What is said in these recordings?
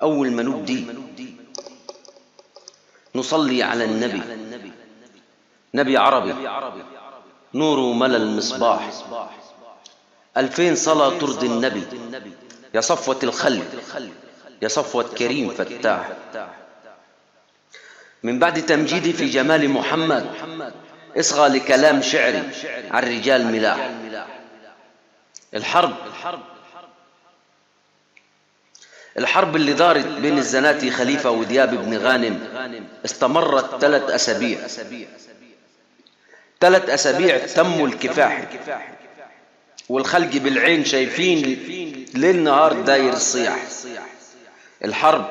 أول ما نبدي نصلي على النبي، نبي عربي نوره ملا المصباح، 2000 صلاة ترضي النبي، يا صفوة الخلق يا صفوة كريم فتاح. من بعد تمجيدي في جمال محمد اصغى لكلام شعري عن رجال ملاح. الحرب اللي دارت بين الزناتي خليفة ودياب بن غانم استمرت 3 أسابيع. 3 أسابيع تموا الكفاح، والخلق بالعين شايفين ليل نهار داير الصياح. الحرب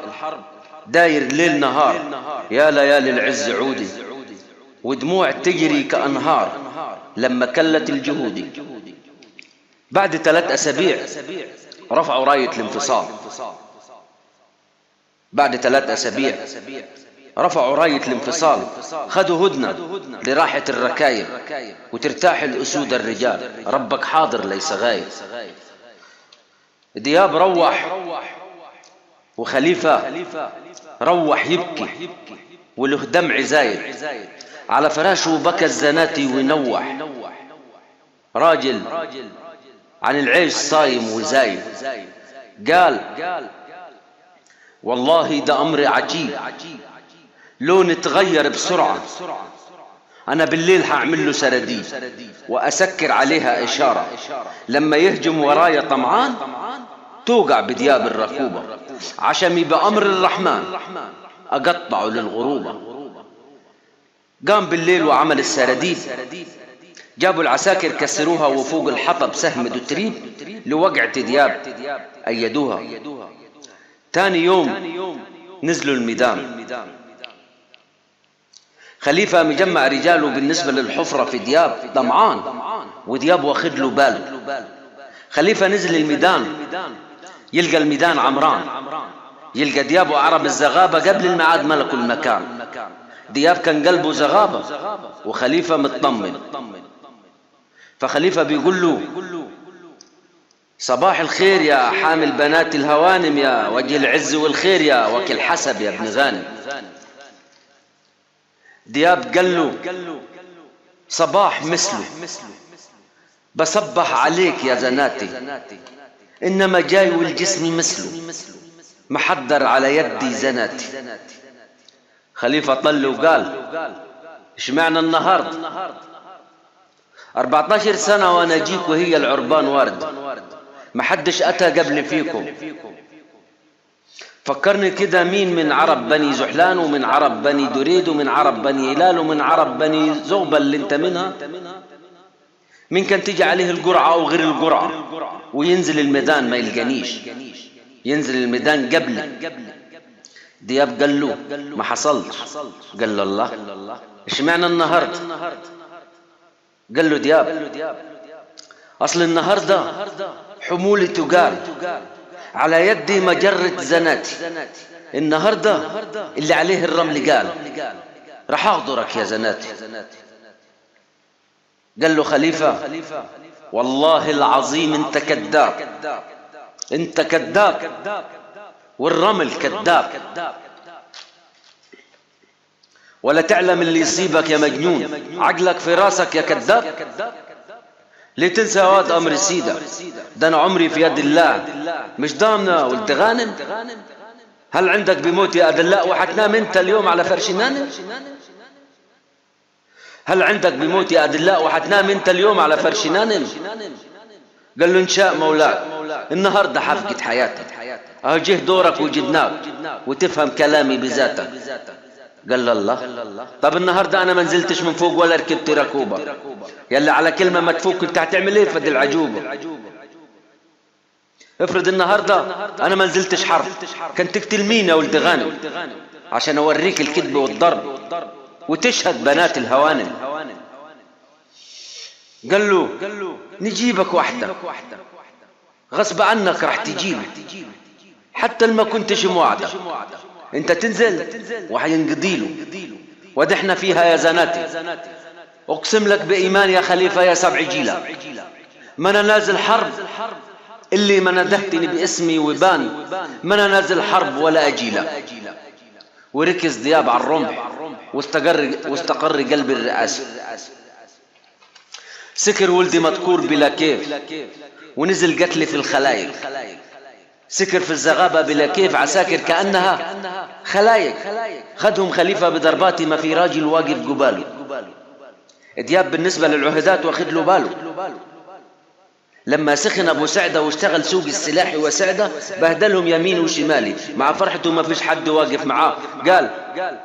داير ليل نهار، يا ليالي العز عودي، ودموع تجري كأنهار لما كلت الجهود. بعد 3 أسابيع رفعوا راية الانفصال. بعد 3 أسابيع رفعوا راية الانفصال، خدوا هدنة لراحة الركايب وترتاح الأسود الرجال. ربك حاضر ليس غايب. دياب روح وخليفة روح يبكي وله دمع زايد، على فراشه بكى الزناتي ونوح. راجل عن العيش صايم وزايد، قال والله ده أمر عجيب، لون اتغير بسرعة. أنا بالليل هعمل له سرديب وأسكر عليها إشارة، لما يهجم ورايا طمعان توقع بدياب الركوبة. عشمي بأمر الرحمن أقطعه للغروبة. قام بالليل وعمل السرديب، جابوا العساكر كسروها، وفوق الحطب سهم دتريب لوقعة دياب أيدوها. تاني يوم نزلوا الميدان، خليفة مجمع رجاله بالنسبة للحفرة في دياب طمعان، ودياب واخد له باله. خليفة نزل الميدان يلقى الميدان عمران، يلقى دياب وعرب الزغابة قبل الميعاد ملكوا المكان. دياب كان قلبه زغابة وخليفة مطمن، فخليفة بيقول له صباح الخير يا حامل بنات الهوانم، يا وجه العز والخير يا وكل حسب يا ابن غانم. دياب قال له صباح مثله، بصبح عليك يا زناتي، إنما جاي والجسم مثله، محضر على يدي زناتي. خليفة طل وقال اشمعنى النهارده؟ 14 سنة وانا اجيك وهي العربان وارد، محدش اتى قبل فيكم. فكرني كده مين من عرب بني زحلان ومن عرب بني دريد ومن عرب بني هلال ومن عرب بني زغبة اللي انت منها، مين كان تيجي عليه القرعة او غير القرعة وينزل الميدان ما يلقانيش، ينزل الميدان قبلي. دياب قال له ما حصلش. قال له الله اشمعنى النهارده؟ قال له دياب اصل النهارده حمولي تقال على يدي مجرة زناتي، النهارده اللي عليه الرمل قال راح اغدرك يا زناتي. قال له خليفة والله العظيم انت كذاب، انت كذاب والرمل كذاب، ولا تعلم اللي يصيبك يا مجنون، عقلك في راسك يا كذاب. ليه تنسى واد امر سيدك؟ ده انا عمري في يد الله، مش ضامنه ولد غانم. هل عندك بموت يا ادلاء وحتنام انت اليوم على فرش نانم؟ هل عندك بموت يا ادلاء وحتنام انت اليوم على فرش نانم؟ قال له ان شاء مولاك النهارده حفقت حياتك، اهو جه دورك وجدناك وتفهم كلامي بذاتك. قال له الله طب النهارده انا ما نزلتش من فوق ولا ركبت ركوبه، يلا على كلمه ما تفوق كنت هتعمل ايه فد العجوبه؟ افرض النهارده انا ما نزلتش حرب، كان تقتل مين يا ولد غانم عشان اوريك الكذب والضرب وتشهد بنات الهوانم؟ قال له نجيبك وحدك غصب عنك راح تجيب، حتى ما كنتش موعدك انت تنزل وحينقضي له، ودحنا فيها يا زناتي. اقسم لك بايمان يا خليفه يا 7 جيله ما انا نازل حرب اللي ما ندهتني باسمي وبان، ما انا نازل حرب ولا اجيله. وركز دياب على الرمح واستقر قلب الرئاسة. سكر ولدي مذكور بلا كيف ونزل قتل في الخلايق. سكر في الزغابة بلا كيف، عساكر كأنها خلايق، خدهم خليفة بضربات ما في راجل واقف قباله. دياب بالنسبة للعهدات واخد له باله. لما سخن ابو سعدة واشتغل سوق السلاح وسعدة بهدلهم يمين وشمالي، مع فرحته ما فيش حد واقف معاه. قال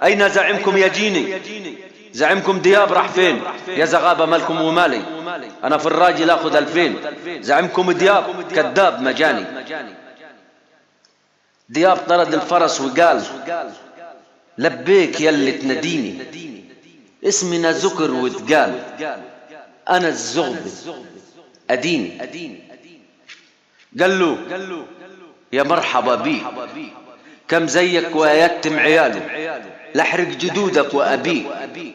اين زعيمكم يا جيني؟ زعيمكم دياب راح فين؟ يا زغابة مالكم ومالي، انا في الراجل اخذ 2000. زعيمكم دياب كذاب مجاني. دياب طرد الفرس وقال لبيك يلي تناديني، اسمنا ذكر وتقال، انا الزغبة اديني. قال له يا مرحبا بيك، كم زيك ويتم عياله، لحرق جدودك وابيك.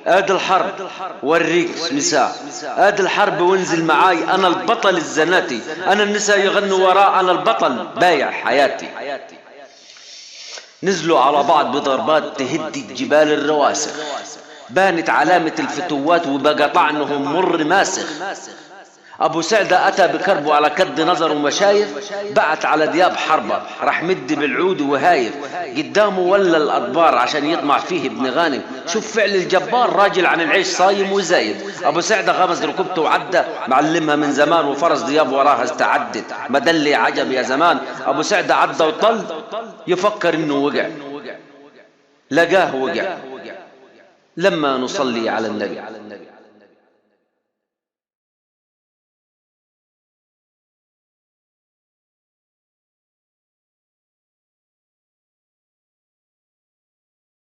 ادي الحرب وريك مساء، ادي الحرب وانزل معاي، انا البطل الزناتي، انا النساء يغنوا وراء، انا البطل بايع حياتي. نزلوا على بعض بضربات تهد الجبال الرواسخ، بانت علامة الفتوات وبقى طعنهم مر ماسخ. ابو سعدة اتى بكربه على كد نظر ومشايف، بعت على دياب حربه، راح مد بالعود وهايف، قدامه ولا الاطبار عشان يطمع فيه ابن غانم. شوف فعل الجبار، راجل عن العيش صايم وزايد. ابو سعدة غمز ركبته وعدى، معلمها من زمان، وفرس دياب وراها استعدت، مدلي عجب يا زمان. ابو سعدة عدى وطل يفكر انه وقع، لقاه وقع. لما نصلي على النبي.